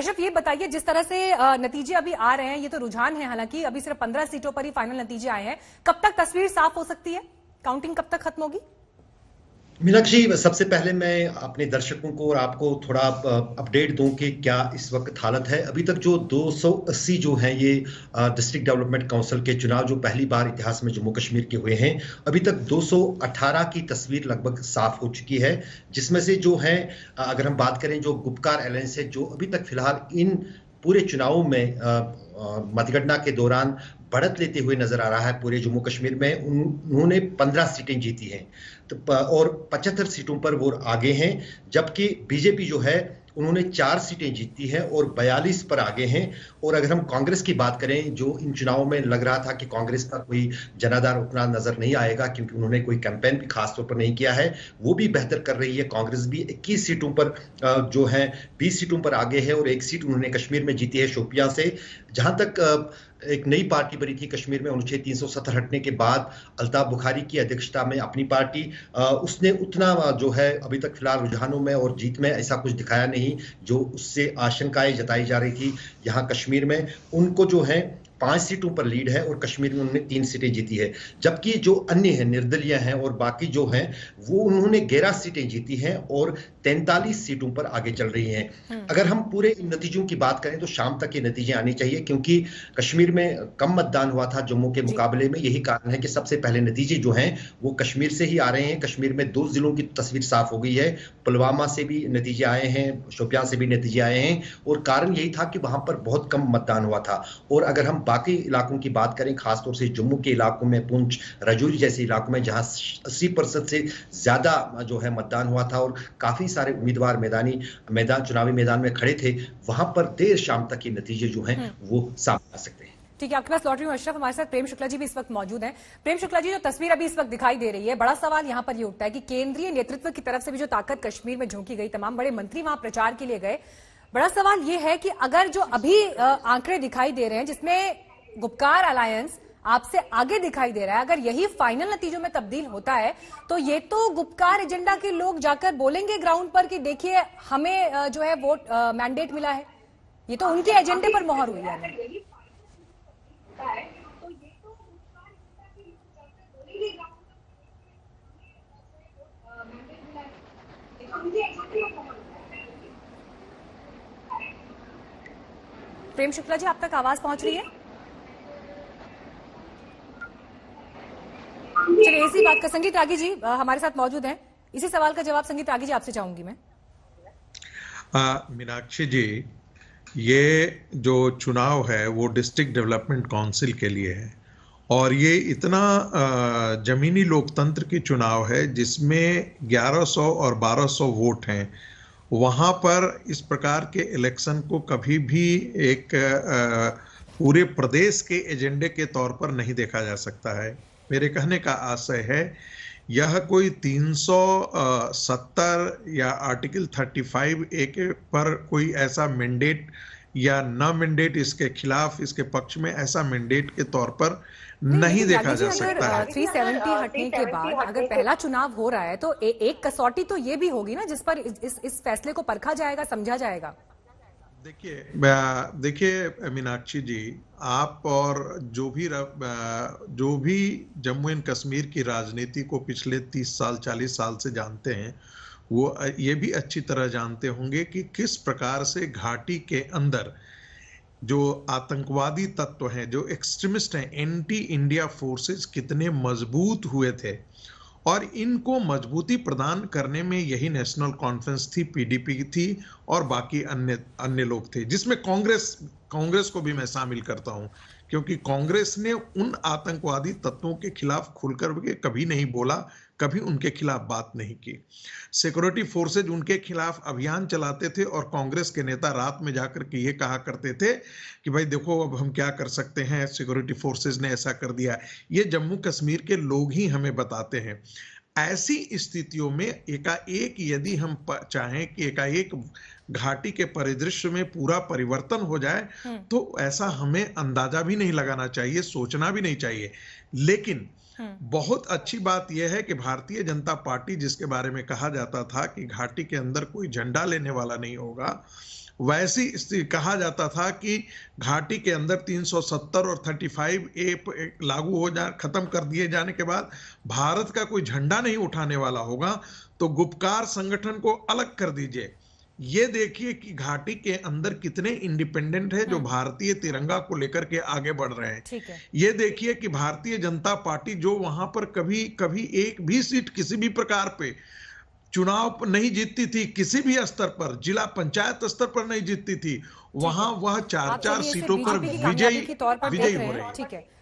अशरफ, ये बताइए, जिस तरह से नतीजे अभी आ रहे हैं, ये तो रुझान है, हालांकि अभी सिर्फ 15 सीटों पर ही फाइनल नतीजे आए हैं। कब तक तस्वीर साफ हो सकती है? काउंटिंग कब तक खत्म होगी? मीनाक्षी, सबसे पहले मैं अपने दर्शकों को और आपको थोड़ा अपडेट दूं कि क्या इस वक्त हालत है। अभी तक जो 280 जो हैं ये डिस्ट्रिक्ट डेवलपमेंट काउंसिल के चुनाव जो पहली बार इतिहास में जम्मू कश्मीर के हुए हैं, अभी तक 218 की तस्वीर लगभग साफ हो चुकी है। जिसमें से जो है, अगर हम बात करें, जो गुपकार एलायंस है जो अभी तक फिलहाल इन पूरे चुनावों में मतगणना के दौरान बढ़त लेते हुए नजर आ रहा है पूरे जम्मू कश्मीर में, उन्होंने 15 सीटें जीती हैं और 75 सीटों पर वो आगे हैं। जबकि बीजेपी जो है उन्होंने 4 सीटें जीती हैं और 42 पर आगे हैं। और अगर हम कांग्रेस की बात करें, जो इन चुनावों में लग रहा था कि कांग्रेस का कोई जनाधार उतना नजर नहीं आएगा क्योंकि उन्होंने कोई कैंपेन भी खास तौर पर नहीं किया है, वो भी बेहतर कर रही है। कांग्रेस भी 21 सीटों पर जो है 20 सीटों पर आगे है और एक सीट उन्होंने कश्मीर में जीती है शोपियां से। जहां तक एक नई पार्टी बनी थी कश्मीर में अनुच्छेद 370 हटने के बाद, अल्ताफ बुखारी की अध्यक्षता में अपनी पार्टी, उसने उतना जो है अभी तक फिलहाल रुझानों में और जीत में ऐसा कुछ दिखाया नहीं जो उससे आशंकाएं जताई जा रही थी। यहाँ कश्मीर में उनको जो है 5 सीटों पर लीड है और कश्मीर में उन्होंने 3 सीटें जीती है। जबकि जो अन्य हैं, निर्दलीय हैं और बाकी जो हैं, वो उन्होंने 11 सीटें जीती हैं और 43 सीटों पर आगे चल रही हैं। अगर हम पूरे नतीजों की बात करें तो शाम तक ये नतीजे आने चाहिए क्योंकि कश्मीर में कम मतदान हुआ था जम्मू के मुकाबले में। यही कारण है कि सबसे पहले नतीजे जो हैं वो कश्मीर से ही आ रहे हैं। कश्मीर में 2 जिलों की तस्वीर साफ हो गई है, पुलवामा से भी नतीजे आए हैं, शोपियां से भी नतीजे आए हैं। और कारण यही था कि वहां पर बहुत कम मतदान हुआ था। और अगर हम बाकी इलाकों की बात करें, खासतौर से जम्मू के इलाकों में, पुंछ, राजौरी जैसे इलाकों में जहां 80% से ज्यादा जो है मतदान हुआ था और काफी सारे उम्मीदवार चुनावी मैदान में खड़े थे, वहां पर देर शाम तक ये नतीजे जो हैं वो सामने आ सकते हैं। ठीक है, आपके पास लौट रही हूं अशरफ। हमारे साथ प्रेम शुक्ला जी भी इस वक्त मौजूद हैं। प्रेम शुक्ला जी, जो तस्वीर अभी इस वक्त दिखाई दे रही है, बड़ा सवाल यहां पर ये उठता है कि केंद्रीय नेतृत्व की तरफ से भी जो ताकत कश्मीर में झोंकी गई, तमाम बड़े मंत्री वहां प्रचार के लिए गए। बड़ा सवाल ये है कि अगर जो अभी आंकड़े दिखाई दे रहे हैं जिसमें गुपकार अलायंस आपसे आगे दिखाई दे रहा है, अगर यही फाइनल नतीजों में तब्दील होता है तो ये तो गुपकार एजेंडा के लोग जाकर बोलेंगे ग्राउंड पर कि देखिए हमें जो है वोट मैंडेट मिला है। ये तो उनके एजेंडे पर मोहर हुई है। प्रेम शुक्ला जी, आप तक आवाज पहुंच रही है? चलिए, इसी बात का संगीत रागी जी हमारे साथ मौजूद हैं। इसी सवाल का जवाब संगीत रागी जी आपसे चाहूंगी मैं। मीनाक्षी जी, ये जो चुनाव है वो डिस्ट्रिक्ट डेवलपमेंट काउंसिल के लिए है और ये इतना जमीनी लोकतंत्र की चुनाव है जिसमें 1100 और 1200 वोट हैं। वहाँ पर इस प्रकार के इलेक्शन को कभी भी एक पूरे प्रदेश के एजेंडे के तौर पर नहीं देखा जा सकता है। मेरे कहने का आशय है, यह कोई 370 या आर्टिकल 35A के पर कोई ऐसा मैंडेट या न मैंडेट, इसके खिलाफ इसके पक्ष में ऐसा मैंडेट के तौर पर नहीं देखा जा सकता है। 370 हटने के बाद अगर पहला चुनाव हो रहा है तो एक कसौटी तो ये भी होगी ना जिस पर इस फैसले को परखा जाएगा, समझा जाएगा। देखिए मीनाक्षी जी, आप और जो भी जम्मू एंड कश्मीर की राजनीति को पिछले 30 साल 40 साल से जानते हैं, वो ये भी अच्छी तरह जानते होंगे कि किस प्रकार से घाटी के अंदर जो आतंकवादी तत्व हैं, जो एक्सट्रीमिस्ट हैं, एंटी इंडिया फोर्सेस कितने मजबूत हुए थे। और इनको मजबूती प्रदान करने में यही नेशनल कॉन्फ्रेंस थी, पीडीपी थी और बाकी अन्य लोग थे, जिसमें कांग्रेस को भी मैं शामिल करता हूं, क्योंकि कांग्रेस ने उन आतंकवादी तत्वों के खिलाफ खुलकर के कभी नहीं बोला, कभी उनके खिलाफ बात नहीं की। सिक्योरिटी फोर्सेज उनके खिलाफ अभियान चलाते थे और कांग्रेस के नेता रात में जाकर के ये कहा करते थे कि भाई देखो अब हम क्या कर सकते हैं, सिक्योरिटी फोर्सेज ने ऐसा कर दिया। ये जम्मू कश्मीर के लोग ही हमें बताते हैं। ऐसी स्थितियों में एकाएक यदि हम चाहें कि एकाएक घाटी के परिदृश्य में पूरा परिवर्तन हो जाए तो ऐसा हमें अंदाजा भी नहीं लगाना चाहिए, सोचना भी नहीं चाहिए। लेकिन बहुत अच्छी बात यह है कि भारतीय जनता पार्टी, जिसके बारे में कहा जाता था कि घाटी के अंदर कोई झंडा लेने वाला नहीं होगा, कहा जाता था कि घाटी के अंदर 370 और 35A लागू हो जा खत्म कर दिए जाने के बाद भारत का कोई झंडा नहीं उठाने वाला होगा, तो गुपकार संगठन को अलग कर दीजिए। ये देखिए कि घाटी के अंदर कितने इंडिपेंडेंट है जो भारतीय तिरंगा को लेकर के आगे बढ़ रहे हैं। ठीक है। ये देखिए कि भारतीय जनता पार्टी जो वहां पर कभी कभी एक भी सीट किसी भी प्रकार पे चुनाव नहीं जीतती थी, किसी भी स्तर पर, जिला पंचायत स्तर पर नहीं जीतती थी, वहां वह आप 4-4 चलिए इसे सीटों पर बीजेपी की कामयाबी के तौर पर देख विजयी रहे हो हैं। रही है। ठीक है।